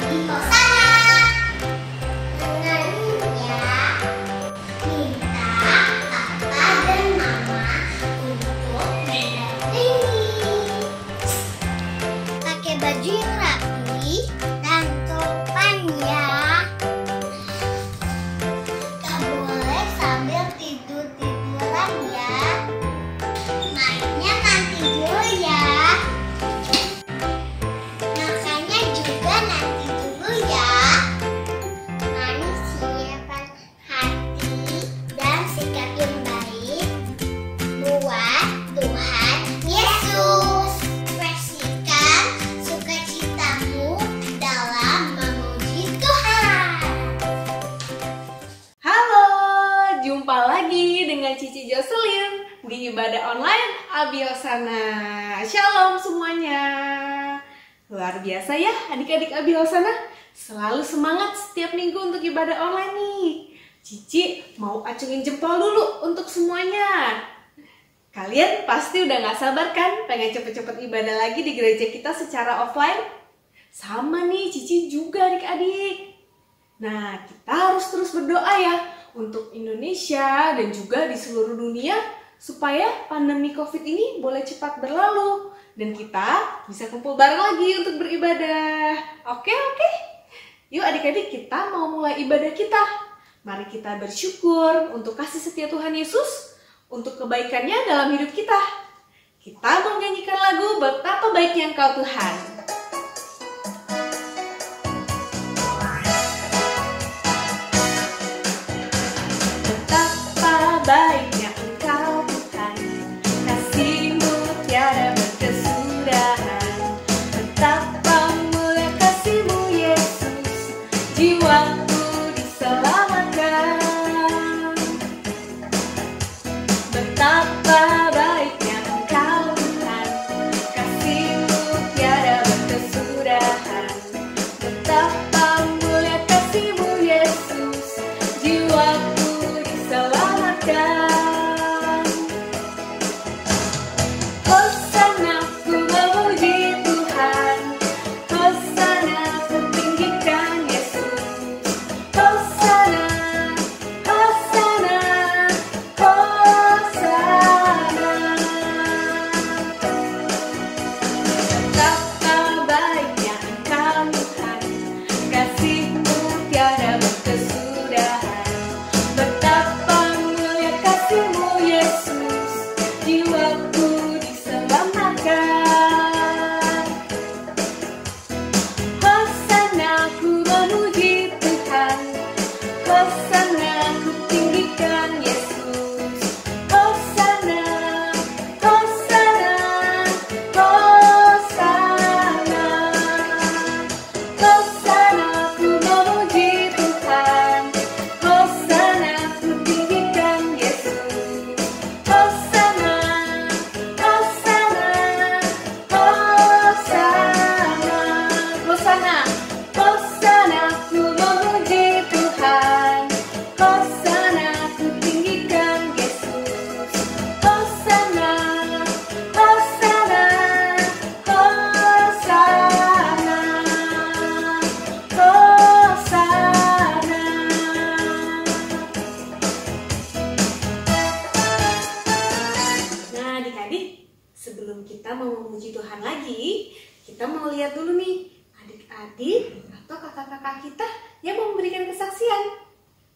Abi Hosana. Dengarnya minta papa dan mama untuk mendampingi. Pakai baju yang rapi dan sopan ya. Gak boleh sambil tidur-tiduran ya. Mainnya nanti dulu ya. Makannya juga nanti dulu ya. Manis siapkan hati dan sikap yang baik buat Tuhan Yesus. Ekspresikan sukacitamu dalam memuji Tuhan. Halo, jumpa lagi dengan Cici Jocelyn di ibadah online Abi Hosana. Shalom semuanya. Luar biasa ya adik-adik Abi Hosana. Selalu semangat setiap minggu untuk ibadah online nih. Cici mau acungin jempol dulu untuk semuanya. Kalian pasti udah gak sabar kan pengen cepet-cepet ibadah lagi di gereja kita secara offline? Sama nih Cici juga adik-adik. Nah, kita harus terus berdoa ya untuk Indonesia dan juga di seluruh dunia supaya pandemi COVID ini boleh cepat berlalu dan kita bisa kumpul bareng lagi untuk beribadah. Oke? Yuk adik-adik, kita mau mulai ibadah kita. Mari kita bersyukur untuk kasih setia Tuhan Yesus, untuk kebaikannya dalam hidup kita. Kita mau nyanyikan lagu Betapa Baiknya Engkau Tuhan. Betapa baiknya Engkau Tuhan, kasih-Mu tiada berkesudahan. Betapa mulia kasih-Mu Yesus, jiwaku diselamatkan. Betapa baiknya Engkau Tuhan, kasih-Mu tiada berkesudahan. Betapa mulia kasih-Mu Yesus, jiwaku diselamatkan. Hosana ku memuji Tuhan, Hosana ku tinggikan Yesus. Hosana, Hosana, Hosana. Betapa baiknya Engkau Tuhan, kasih-Mu tiada berkesudahan. Betapa mulia kasih-Mu Yesus, jiwaku diselamatkan. Hosana ku memuji Tuhan, Hosana ku tinggikan Yesus. Hosana, Hosana, Hosana. Hosana ku memuji Tuhan, Hosana ku tinggikan Yesus. Hosana, Hosana, Hosana. Hosana, Hosana ku memuji Tuhan, Hosana ku tinggikan Yesus. Hosana, Hosana, Hosana. Hosana. Nah adik-adik, sebelum kita mau memuji Tuhan lagi, kita mau lihat dulu nih adik-adik atau kakak-kakak kita yang mau memberikan kesaksian.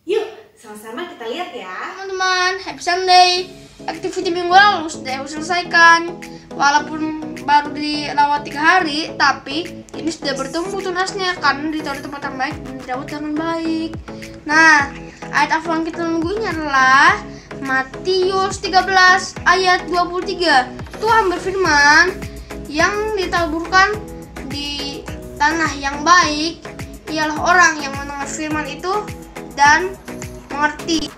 Yuk sama-sama kita lihat ya. Teman-teman, happy Sunday. Aktiviti minggu lalu sudah aku selesaikan. Walaupun baru dirawat 3 hari, tapi ini sudah bertumbuh tunasnya karena ditaruh di tempat yang baik dan dirawat dengan baik. Nah, ayat hafalan kita minggu ini adalah Matius 13 ayat 23. Tuhan berfirman, yang ditaburkan di tanah yang baik ialah orang yang mendengar firman itu dan mengerti.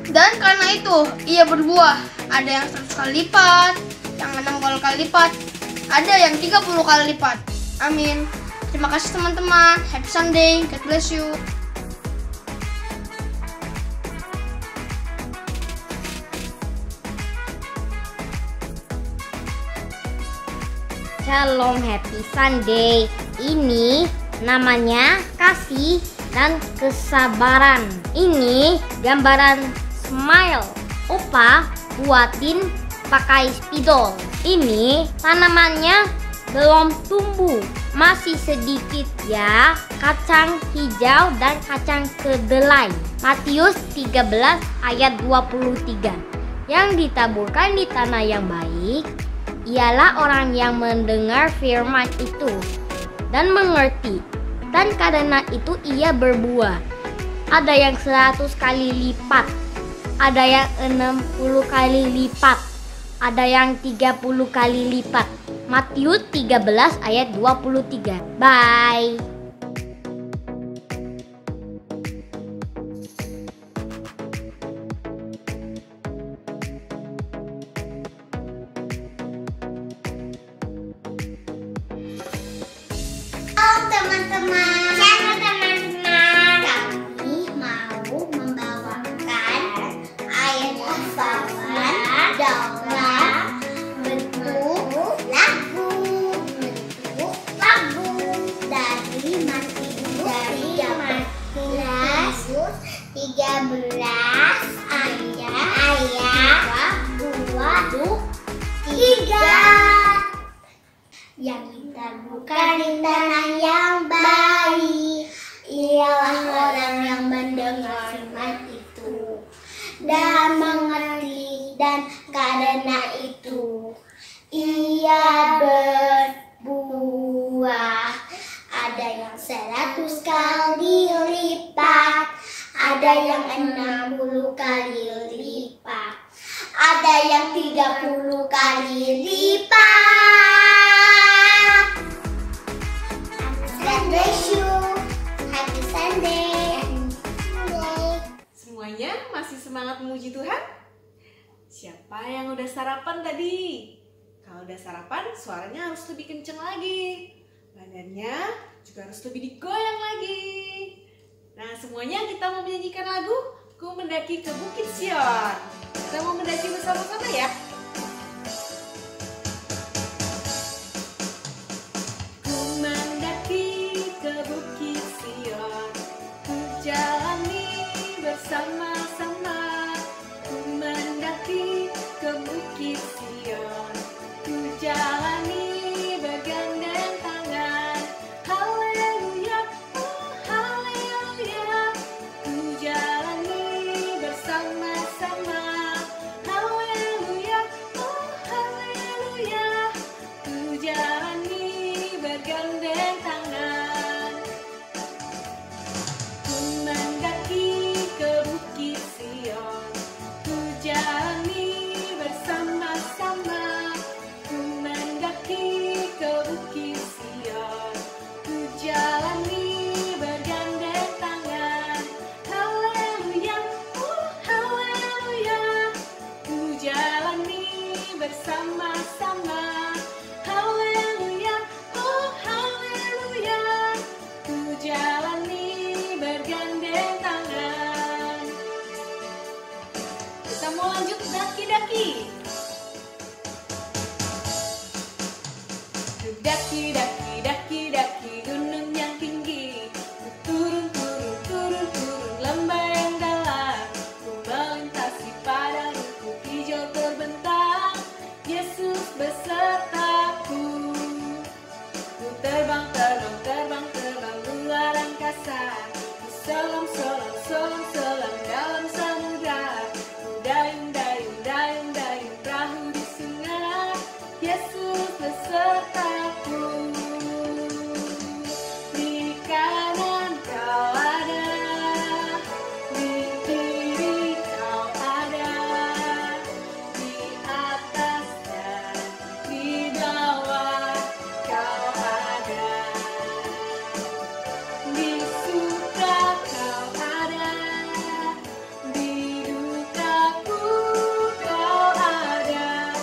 Dan karena itu ia berbuah. Ada yang 100 kali lipat, yang 60 kali lipat, ada yang 30 kali lipat. Amin. Terima kasih teman-teman. Happy Sunday. God bless you. Shalom, happy Sunday. Ini Namanya kasih dan kesabaran. Ini gambaran smile. Opa buatin pakai spidol. Ini tanamannya belum tumbuh, masih sedikit ya. Kacang hijau dan kacang kedelai. Matius 13 ayat 23. Yang ditaburkan di tanah yang baik ialah orang yang mendengar firman itu dan mengerti, dan karena itu ia berbuah. Ada yang 100 kali lipat, ada yang 60 kali lipat, ada yang 30 kali lipat. Matius 13 ayat 23. Bye. Teman-teman, kami mau membawakan ayat hafalan dalam bentuk lagu dari Matius 13 ayat 23. Yang ditaburkan di tanah yang baik ialah orang yang mendengar firman itu dan mengerti, dan karena itu ia berbuah. Ada yang 100 kali lipat, ada yang 60 kali lipat, ada yang 30 kali lipat. Happy Sunday. Semuanya masih semangat memuji Tuhan? Siapa yang udah sarapan tadi? Kalau udah sarapan, suaranya harus lebih kenceng lagi. Badannya juga harus lebih digoyang lagi. Nah, semuanya kita mau menyanyikan lagu Ku Mendaki ke Bukit Sion. Kita mau mendaki bersama-sama ya. Ku mendaki ke Bukit Sion, ku jalani bersama-sama. Ku mendaki ke Bukit Sion, ku jalani bergandeng tangan. Haleluya, oh haleluya. Ku jalani bersama-sama. Haleluya, oh haleluya. Ku jalani bergandeng tangan. Ku mendaki ke Bukit Sion, ku jalani bersama-sama. Ku mendaki ke Bukit Sion, ku jalani bergandeng tangan. Haleluya, oh haleluya. Ku jalani bersama-sama. Haleluya, oh haleluya. Ku jalani bergandeng tangan. Kita mau lanjut daki-daki. Daki, daki, daki, daki gunung yang tinggi. Ku turun, turun, turun, turun lembah yang dalam. Ku melintasi padang rumput hijau terbentang. Yesus besertaku. Ku terbang, terbang, terbang, terbang luar angkasa. Ku selam, selam, selam, selam dalam samudra. Ku dayung, dayung, dayung, dayung perahu di sungai. Yesus besertaku. Di kanan kau ada, di kiri kau ada, di atas dan di bawah kau ada. Di suka kau ada, di dukaku kau ada,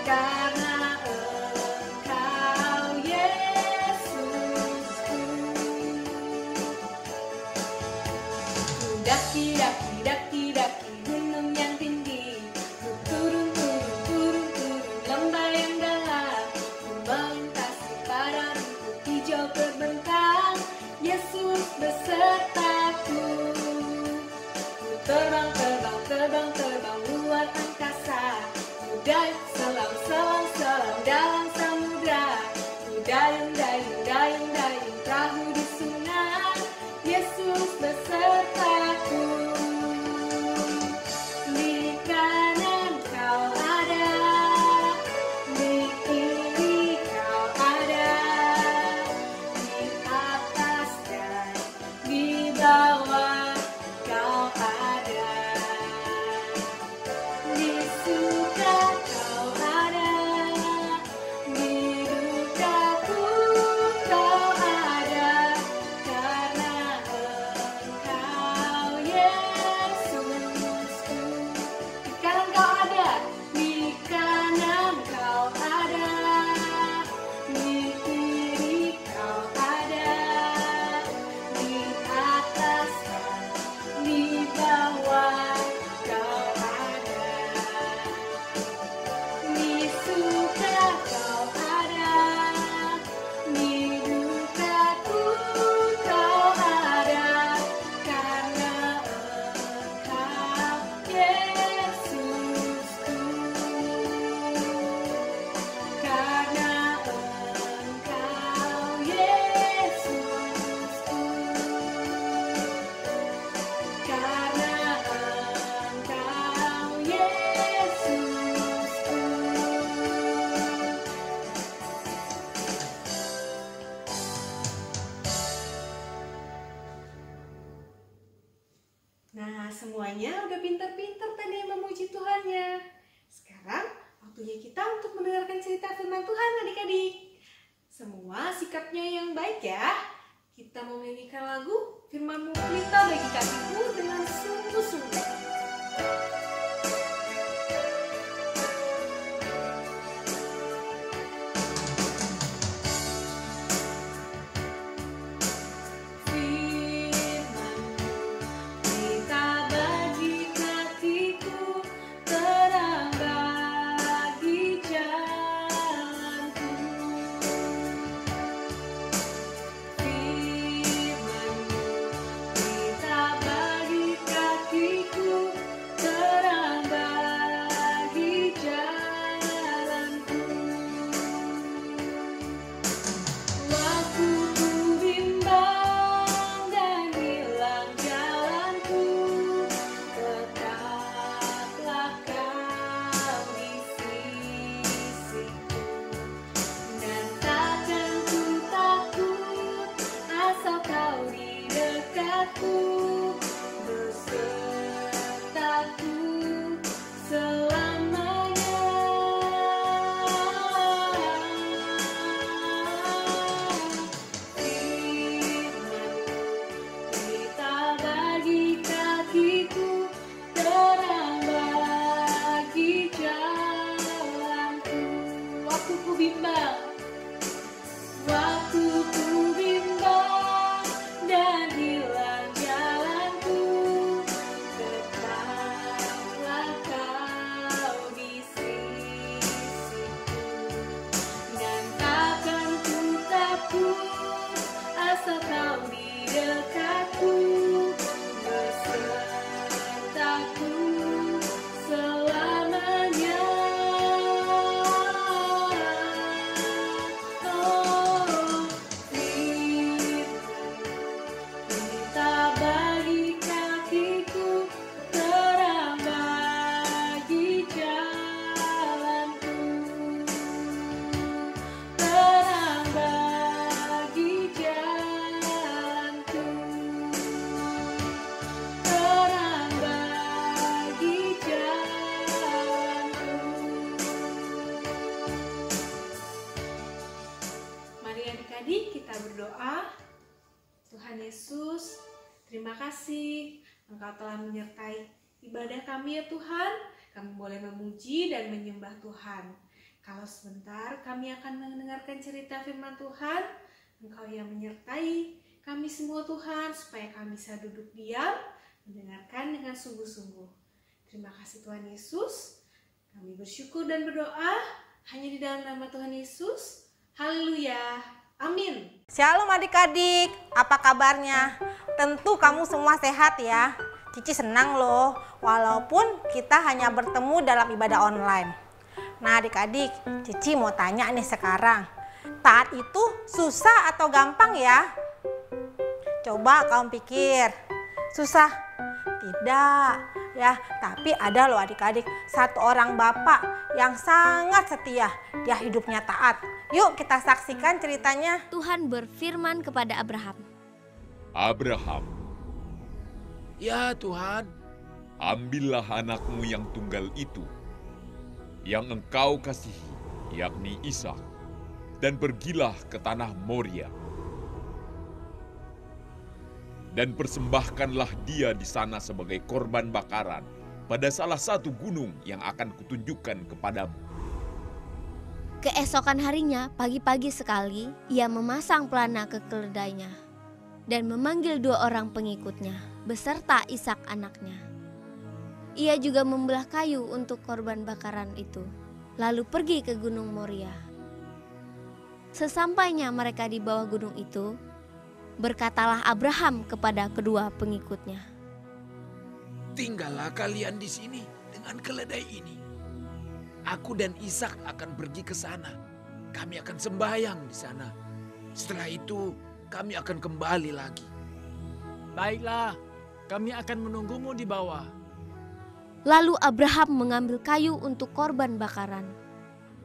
karena Engkau Yesusku. Ku daki, daki, daki, daki gunung yang tinggi. Ku turun, turun, turun, turun lembah yang dalam. Ku melintasi padang rumput hijau terbentang. perahu di sungai, Yesus besertaku. Di kanan kau ada, di kiri kau ada, di atas dan di bawah kau ada, di suka kau ada, di dukaku kau ada, karena Engkau Yesusku. Di kanan kau ada, di kanan kau ada, di kiri kau ada, di atas dan di bawah kau ada, di suka kau ada, di dukaku kau ada, karena Engkau Yesusku, karena Engkau Yesusku, karena Engkau Yesusku. Nah, semuanya udah pinter-pinter tadi memuji Tuhannya. Sekarang waktunya kita untuk mendengarkan cerita firman Tuhan adik-adik. Semua sikapnya yang baik ya. Kita mau menyanyikan lagu Firman-Mu Pelita bagi kakiku dengan sungguh-sungguh. Firman-Mu pelita bagi kakiku, terang bagi jalanku. Firman-Mu pelita bagi kakiku, terang bagi jalanku. Waktu ku bimbang dan hilang jalanku, tetaplah kau di sisiku. Dan takkan ku takut, asal kau di dekatku, besertaku selamanya. Firman-Mu pelita bagi kakiku, terang bagi jalanku. Waktu ku bimbang, waktu ku bimbang dan hilang jalanku, tetaplah kau di sisiku. Dan takkan ku takut, asal kau di dekatku, besertaku selamanya. Oh, Firman-Mu pelita bagi kakiku, terang bagi jalanku, terang bagi jalanku, terang bagi jalanku. Mari adik-adik kita berdoa. Tuhan Yesus, terima kasih Engkau telah menyertai ibadah kami ya Tuhan. Kami boleh memuji dan menyembah Tuhan. Kalau sebentar kami akan mendengarkan cerita firman Tuhan, Engkau yang menyertai kami semua Tuhan, supaya kami bisa duduk diam, mendengarkan dengan sungguh-sungguh. Terima kasih Tuhan Yesus. Kami bersyukur dan berdoa hanya di dalam nama Tuhan Yesus. Haleluya. Amin. Shalom adik-adik, apa kabarnya? Tentu kamu semua sehat ya. Cici senang loh, walaupun kita hanya bertemu dalam ibadah online. Nah adik-adik, Cici mau tanya nih sekarang. taat itu susah atau gampang ya? Coba kamu pikir, susah? Tidak ya, tapi ada loh adik-adik, satu orang bapak yang sangat setia, dia hidupnya taat. Yuk kita saksikan ceritanya. Tuhan berfirman kepada Abraham. Abraham, Ya Tuhan, ambillah anakmu yang tunggal itu, yang engkau kasihi, yakni Ishak, dan pergilah ke tanah Moria. Dan persembahkanlah dia di sana sebagai korban bakaran pada salah satu gunung yang akan kutunjukkan kepadamu. Keesokan harinya, pagi-pagi sekali, ia memasang pelana ke keledainya dan memanggil 2 orang pengikutnya beserta Ishak anaknya. Ia juga membelah kayu untuk korban bakaran itu, lalu pergi ke Gunung Moria. Sesampainya mereka di bawah gunung itu, berkatalah Abraham kepada kedua pengikutnya, tinggallah kalian di sini dengan keledai ini. Aku dan Ishak akan pergi ke sana. Kami akan sembahyang di sana. Setelah itu kami akan kembali lagi. Baiklah, kami akan menunggumu di bawah. Lalu Abraham mengambil kayu untuk korban bakaran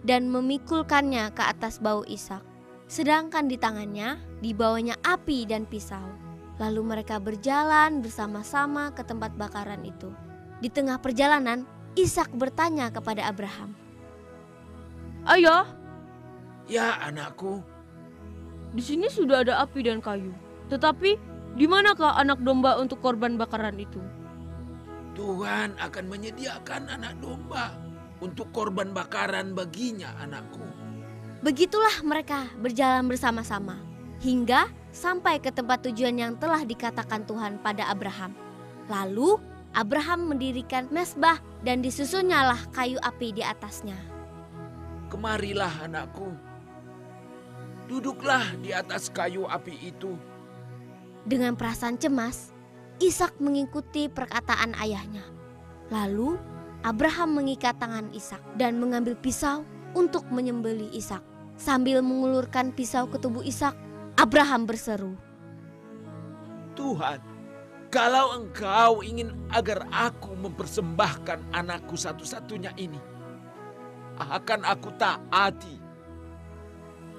dan memikulkannya ke atas bahu Ishak. Sedangkan di tangannya dibawanya api dan pisau. Lalu mereka berjalan bersama-sama ke tempat bakaran itu. Di tengah perjalanan, Ishak bertanya kepada Abraham, Ayah, Ya anakku, di sini sudah ada api dan kayu. Tetapi di manakah anak domba untuk korban bakaran itu? Tuhan akan menyediakan anak domba untuk korban bakaran baginya, anakku. Begitulah mereka berjalan bersama-sama hingga sampai ke tempat tujuan yang telah dikatakan Tuhan pada Abraham. Lalu Abraham mendirikan mezbah dan disusunnyalah kayu api di atasnya. Kemarilah anakku, duduklah di atas kayu api itu. Dengan perasaan cemas, Ishak mengikuti perkataan ayahnya. Lalu Abraham mengikat tangan Ishak dan mengambil pisau untuk menyembelih Ishak. Sambil mengulurkan pisau ke tubuh Ishak, Abraham berseru, Tuhan, kalau engkau ingin agar aku mempersembahkan anakku satu-satunya ini, akan aku taati.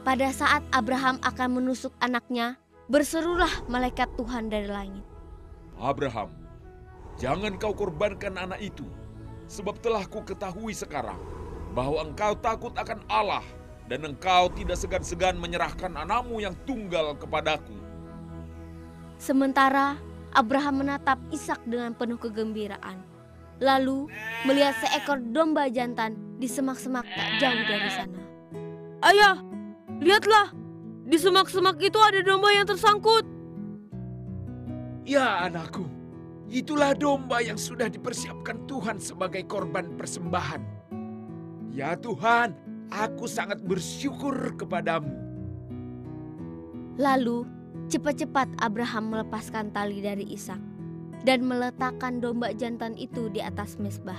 Pada saat Abraham akan menusuk anaknya, berserulah malaikat Tuhan dari langit. Abraham, jangan kau korbankan anak itu, sebab telah ku ketahui sekarang bahwa engkau takut akan Allah dan engkau tidak segan-segan menyerahkan anakmu yang tunggal kepadaku. Sementara Abraham menatap Ishak dengan penuh kegembiraan. Lalu melihat seekor domba jantan di semak-semak tak jauh dari sana. Ayah, lihatlah, di semak-semak itu ada domba yang tersangkut. Ya anakku, itulah domba yang sudah dipersiapkan Tuhan sebagai korban persembahan. Ya Tuhan, aku sangat bersyukur kepadamu. Lalu cepat-cepat Abraham melepaskan tali dari Ishak dan meletakkan domba jantan itu di atas mezbah.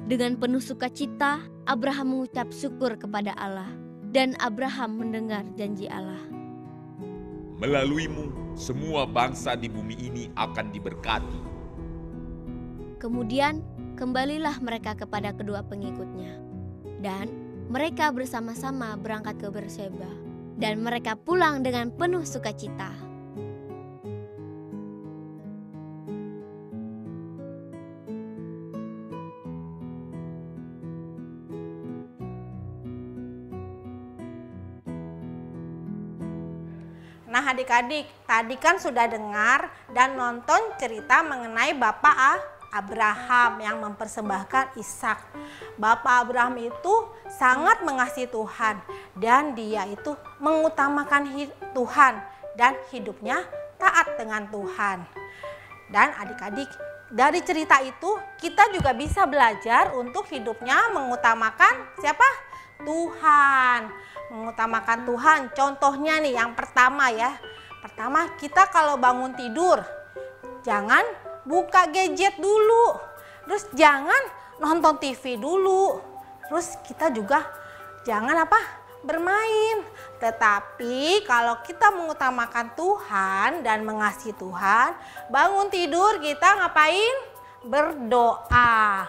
Dengan penuh sukacita, Abraham mengucap syukur kepada Allah dan Abraham mendengar janji Allah. Melaluimu, semua bangsa di bumi ini akan diberkati. Kemudian kembalilah mereka kepada kedua pengikutnya. Dan mereka bersama-sama berangkat ke Berseba. Dan mereka pulang dengan penuh sukacita. Nah adik-adik, tadi kan sudah dengar dan nonton cerita mengenai Bapak Abraham yang mempersembahkan Ishak. Bapak Abraham itu sangat mengasihi Tuhan dan dia itu mengutamakan Tuhan dan hidupnya taat dengan Tuhan. Dan adik-adik, dari cerita itu kita juga bisa belajar untuk hidupnya mengutamakan siapa? Tuhan. Mengutamakan Tuhan. Contohnya nih yang pertama ya. Pertama, kita kalau bangun tidur jangan buka gadget dulu. Terus jangan nonton TV dulu. Terus kita juga jangan bermain. Tetapi kalau kita mengutamakan Tuhan dan mengasihi Tuhan, bangun tidur kita ngapain? Berdoa.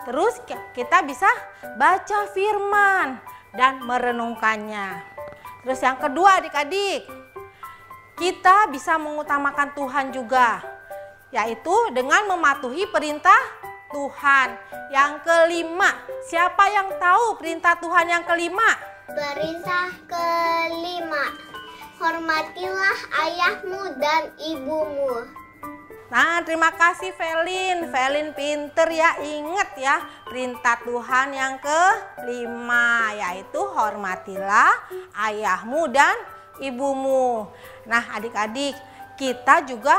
Terus kita bisa baca firman dan merenungkannya. Terus yang kedua adik-adik, kita bisa mengutamakan Tuhan juga, yaitu dengan mematuhi perintah Tuhan. Yang kelima, siapa yang tahu perintah Tuhan yang kelima? Perintah kelima, hormatilah ayahmu dan ibumu. Nah, terima kasih Velin. Velin pinter ya, inget ya perintah Tuhan yang kelima, yaitu hormatilah ayahmu dan ibumu. Nah, adik-adik, kita juga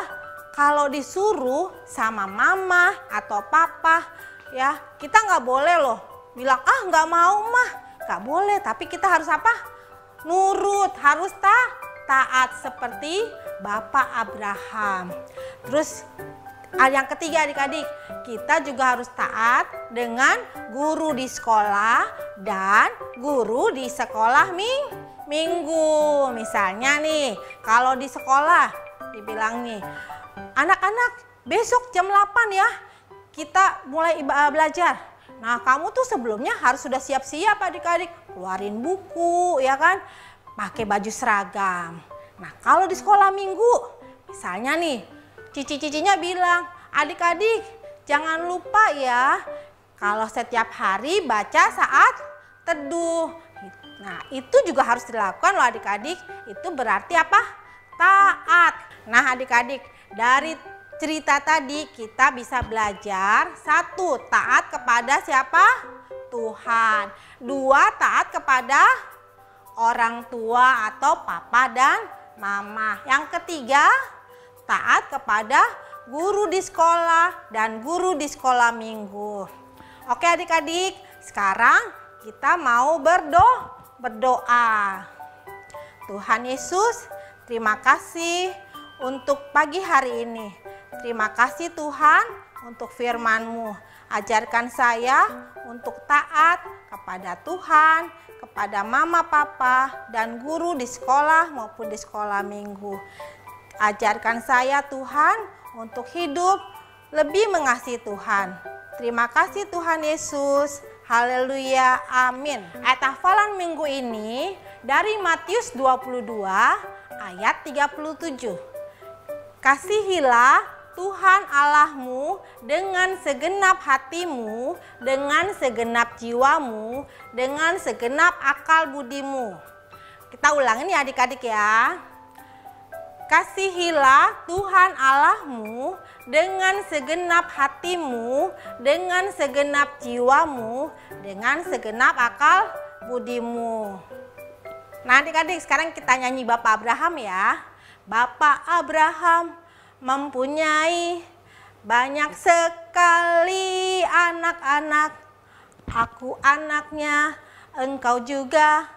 kalau disuruh sama mama atau papa ya, kita nggak boleh loh bilang nggak mau mah, nggak boleh. Tapi kita harus apa? Nurut, harus taat seperti Bapak Abraham. Terus yang ketiga adik-adik, kita juga harus taat dengan guru di sekolah dan guru di sekolah minggu. Misalnya nih, kalau di sekolah dibilang nih, anak-anak besok jam 8 ya kita mulai belajar. Nah, kamu tuh sebelumnya harus sudah siap-siap adik-adik, keluarin buku ya kan, pakai baju seragam. Nah, kalau di sekolah minggu, misalnya nih, cici-cicinya bilang, adik-adik jangan lupa ya, kalau setiap hari baca saat teduh. Nah, itu juga harus dilakukan loh adik-adik, itu berarti apa? Taat. Nah adik-adik, dari cerita tadi kita bisa belajar, 1, taat kepada siapa? Tuhan. 2, taat kepada orang tua atau papa dan mama. Yang ketiga, taat kepada guru di sekolah dan guru di sekolah minggu. Oke adik-adik, sekarang kita mau berdoa. Tuhan Yesus, terima kasih untuk pagi hari ini. Terima kasih Tuhan untuk firman-Mu. Ajarkan saya untuk taat kepada Tuhan, kepada mama papa dan guru di sekolah maupun di sekolah minggu. Ajarkan saya Tuhan untuk hidup lebih mengasihi Tuhan. Terima kasih Tuhan Yesus. Haleluya, amin. Ayat hafalan minggu ini dari Matius 22 ayat 37. Kasihilah Tuhan Allahmu dengan segenap hatimu, dengan segenap jiwamu, dengan segenap akal budimu. Kita ulangi nih adik-adik ya. Kasihilah Tuhan Allahmu dengan segenap hatimu, dengan segenap jiwamu, dengan segenap akal budimu. Nah adik-adik, sekarang kita nyanyi Bapak Abraham ya. Bapak Abraham mempunyai banyak sekali anak-anak. Aku anaknya, engkau juga.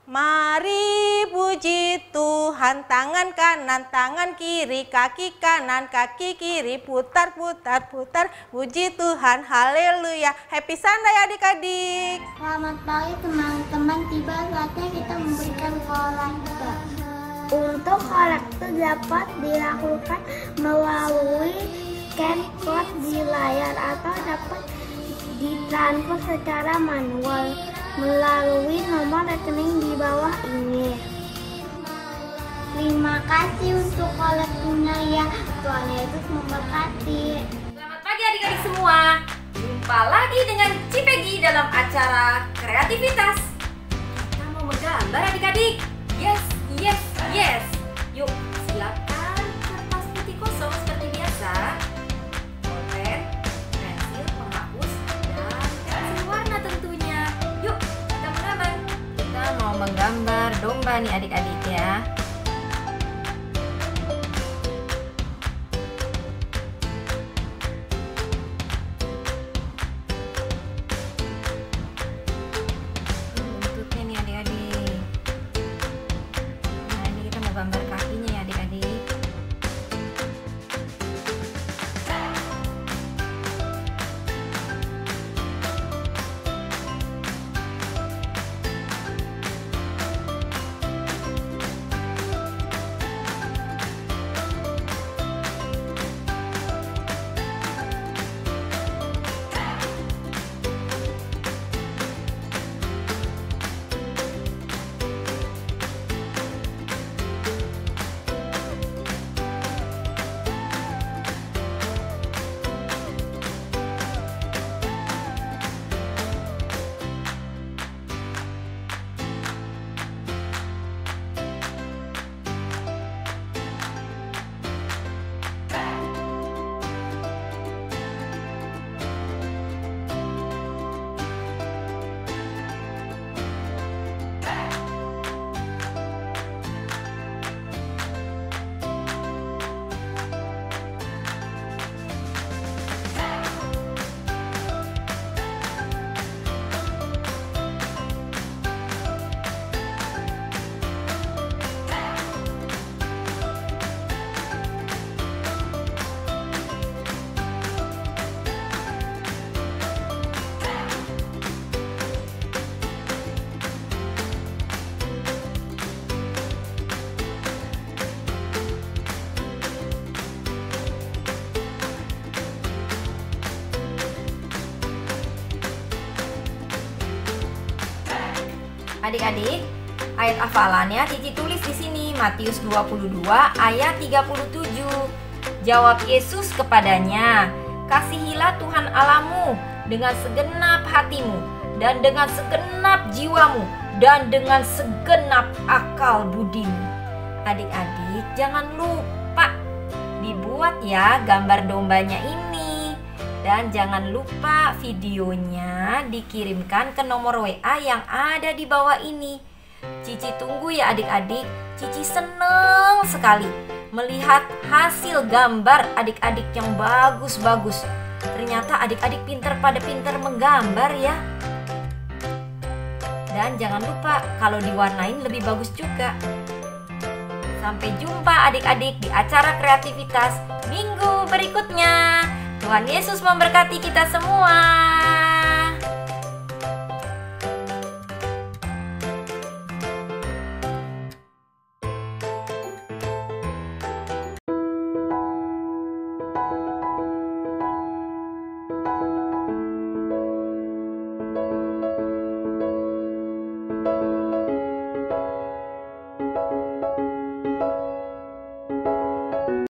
Mari puji Tuhan, tangan kanan, tangan kiri, kaki kanan, kaki kiri, putar, putar, putar. Puji Tuhan, haleluya. Happy Sunday adik-adik. Selamat pagi teman-teman, tiba saatnya kita memberikan kolektor. Untuk kolektor dapat dilakukan melalui scan code di layar atau dapat ditransfer secara manual melalui nomor rekening di bawah ini. Terima kasih untuk kolektornya ya. Tuhan Yesus memberkati. Selamat pagi adik-adik semua. Jumpa lagi dengan Cipegi dalam acara kreativitas. Kita mau menggambar adik-adik. Yes, yes, yes. Yuk, silakan kertas putih kosong seperti biasa. Pulpen, pensil, penghapus, dan pensil warna tentunya. Yuk, kita menggambar. Kita mau menggambar domba nih adik-adik ya. Bentuknya nih adik-adik. Nah, ini kita mau gambar kakinya ya adik-adik. Adik-adik, ayat hafalannya Cici tulis di sini, Matius 22 ayat 37. Jawab Yesus kepadanya, "Kasihilah Tuhan Allahmu dengan segenap hatimu dan dengan segenap jiwamu dan dengan segenap akal budimu." Adik-adik, jangan lupa dibuat ya gambar dombanya ini. Dan jangan lupa videonya dikirimkan ke nomor WA yang ada di bawah ini. Cici tunggu ya adik-adik. Cici seneng sekali melihat hasil gambar adik-adik yang bagus-bagus. Ternyata adik-adik pinter menggambar ya. Dan jangan lupa kalau diwarnain lebih bagus juga. Sampai jumpa adik-adik di acara kreativitas minggu berikutnya. Tuhan Yesus memberkati kita semua.